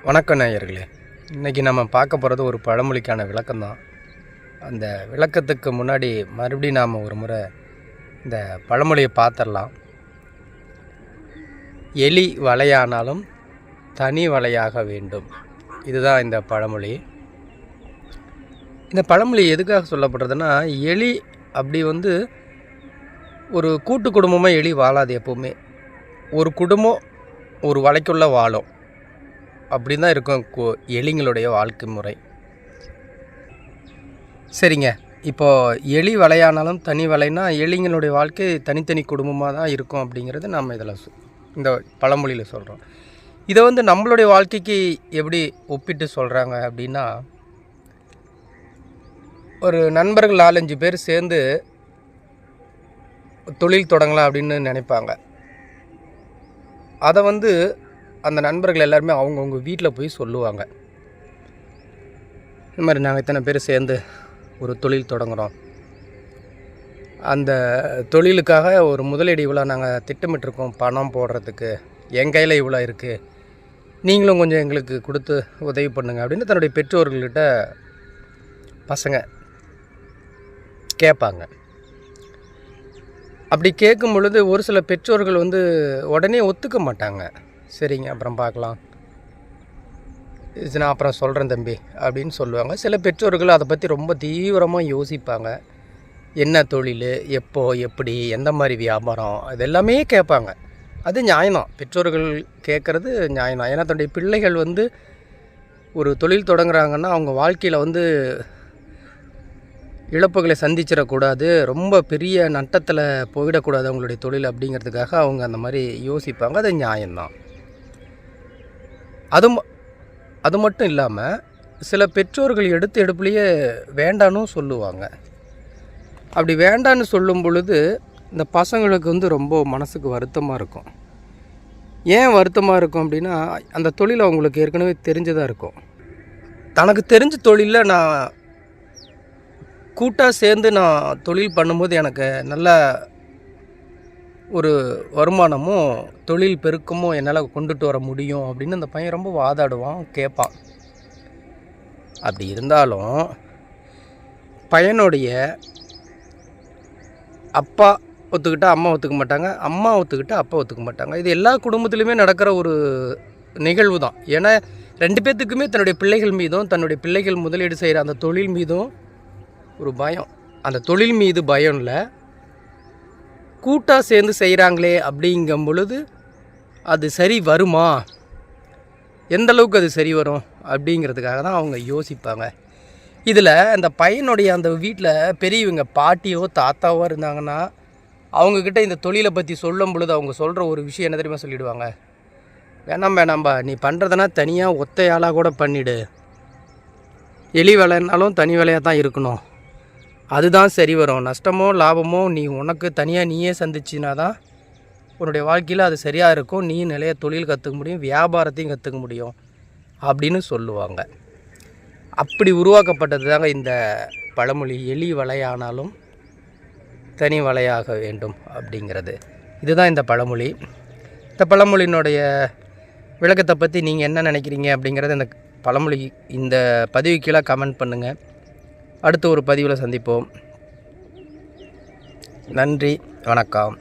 வணக்கம் நேயர்களே. இன்றைக்கி நம்ம பார்க்க போகிறது ஒரு பழமொழிக்கான விளக்கம்தான். அந்த விளக்கத்துக்கு முன்னாடி மறுபடியும் நாம் ஒரு முறை இந்த பழமொழியை பார்த்துடலாம். எலி வலையானாலும் தனி வலையாக வேண்டும். இதுதான் இந்த பழமொழி. இந்த பழமொழி எதுக்காக சொல்லப்படுறதுன்னா, எலி அப்படி ஒரு கூட்டு குடும்பமாக எலி வாழாது. எப்போவுமே ஒரு குடும்பம் ஒரு வலைக்குள்ளே வாழும். அப்படி தான் இருக்கும் எலிங்களுடைய வாழ்க்கை முறை. சரிங்க, இப்போது எலி வலையானாலும் தனி வலைன்னா எலிங்களுடைய வாழ்க்கை தனித்தனி குடும்பமாக தான் இருக்கும் அப்படிங்கிறது நம்ம இதில் இந்த பழமொழியில் சொல்கிறோம். இதை நம்மளுடைய வாழ்க்கைக்கு எப்படி ஒப்பிட்டு சொல்கிறாங்க அப்படின்னா, ஒரு நண்பர்கள் 4-5 பேர் சேர்ந்து தொழில் தொடங்கலாம் அப்படின்னு நினைப்பாங்க. அதை அந்த நண்பர்கள் எல்லாருமே அவங்கவுங்க வீட்டில் போய் சொல்லுவாங்க. இந்த மாதிரி நாங்கள் இத்தனை பேர் சேர்ந்து ஒரு தொழில் தொடங்குகிறோம், அந்த தொழிலுக்காக ஒரு முதலீடு இவ்வளோ நாங்கள் திட்டமிட்டிருக்கோம், பணம் போடுறதுக்கு என் கையில் இவ்வளோ இருக்குது, நீங்களும் கொஞ்சம் எங்களுக்கு கொடுத்து உதவி பண்ணுங்க அப்படின்னு தன்னுடைய பெற்றோர்கள்கிட்ட பசங்க கேட்பாங்க. அப்படி கேட்கும் பொழுது ஒரு சில பெற்றோர்கள் உடனே ஒத்துக்க மாட்டாங்க. சரிங்க, அப்புறம் பார்க்கலாம், இது நான் அப்புறம் சொல்கிறேன் தம்பி அப்படின்னு சொல்லுவாங்க. சில பெற்றோர்கள் அதை பற்றி ரொம்ப தீவிரமாக யோசிப்பாங்க. என்ன தொழில், எப்போ, எப்படி, எந்த மாதிரி வியாபாரம், இது எல்லாமே கேட்பாங்க. அது நியாயம்தான், பெற்றோர்கள் கேட்குறது நியாயம்தான். ஏன்னா தன்னுடைய பிள்ளைகள் ஒரு தொழில் தொடங்குறாங்கன்னா அவங்க வாழ்க்கையில் இழப்புகளை சந்திச்சிடக்கூடாது, ரொம்ப பெரிய நட்டத்தில் போயிடக்கூடாது அவங்களுடைய தொழில் அப்படிங்கிறதுக்காக அவங்க அந்த மாதிரி யோசிப்பாங்க. அது நியாயம்தான். அது மட்டும் இல்லாமல் சில பெற்றோர்கள் எடுப்புலேயே வேண்டான்னு சொல்லுவாங்க. அப்படி வேண்டான்னு சொல்லும் பொழுது இந்த பசங்களுக்கு ரொம்ப மனசுக்கு வருத்தமாக இருக்கும். ஏன் வருத்தமாக இருக்கும் அப்படின்னா, அந்த தொழில் அவங்களுக்கு ஏற்கனவே தெரிஞ்சதாக இருக்கும். தனக்கு தெரிஞ்ச தொழிலில் நான் கூட்டாக சேர்ந்து நான் தொழில் பண்ணும்போது எனக்கு நல்ல ஒரு வருமானமும் தொழில் பெருக்கமும் என்னால் கொண்டுட்டு வர முடியும் அப்படின்னு அந்த பையன் ரொம்ப வாதாடுவான், கேட்பான். அப்படி இருந்தாலும் பையனுடைய அப்பா ஒத்துக்கிட்டால் அம்மா ஒத்துக்க மாட்டாங்க, அம்மா ஒத்துக்கிட்டால் அப்பா ஒத்துக்க மாட்டாங்க. இது எல்லா குடும்பத்துலையுமே நடக்கிற ஒரு நிகழ்வு தான். ஏன்னா 2 பேர்த்துக்குமே தன்னுடைய பிள்ளைகள் மீதும் தன்னுடைய பிள்ளைகள் முதலீடு செய்கிற அந்த தொழில் மீதும் ஒரு பயம். அந்த தொழில் மீது பயம் இல்லை, கூட்டாக சேர்ந்து செய்கிறாங்களே அப்படிங்கும் பொழுது அது சரி வருமா, எந்த அளவுக்கு அது சரி வரும் அப்படிங்கிறதுக்காக தான் அவங்க யோசிப்பாங்க. இதில் அந்த பையனுடைய அந்த வீட்டில் பெரியவங்க பாட்டியோ தாத்தாவோ இருந்தாங்கன்னா அவங்கக்கிட்ட இந்த தொழிலை பற்றி சொல்லும் பொழுது அவங்க சொல்கிற ஒரு விஷயம் என்ன தெரியுமா சொல்லிவிடுவாங்க, வேணாம்பா நீ பண்ணுறதுனா தனியாக ஒத்தையாளாக கூட பண்ணிவிடு, எலி வேலைன்னாலும் தனி வேலையாக தான் இருக்கணும், அதுதான் சரி வரும், நஷ்டமோ லாபமோ நீ உனக்கு தனியாக நீயே சந்திச்சினா தான் உன்னுடைய வாழ்க்கையில் அது சரியாக இருக்கும், நீ நிறைய தொழில் கற்றுக்க முடியும், வியாபாரத்தையும் கற்றுக்க முடியும் அப்படின்னு சொல்லுவாங்க. அப்படி உருவாக்கப்பட்டது தாங்க இந்த பழமொழி, எலி வலையானாலும் தனி வலையாக வேண்டும் அப்படிங்கிறது. இதுதான் இந்த பழமொழி. இந்த பழமொழியினுடைய விளக்கத்தை பற்றி நீங்கள் என்ன நினைக்கிறீங்க அப்படிங்கிறத இந்த பழமொழி இந்த பதிவு கீழே கமெண்ட் பண்ணுங்கள். அடுத்த ஒரு பதிவில் சந்திப்போம். நன்றி, வணக்கம்.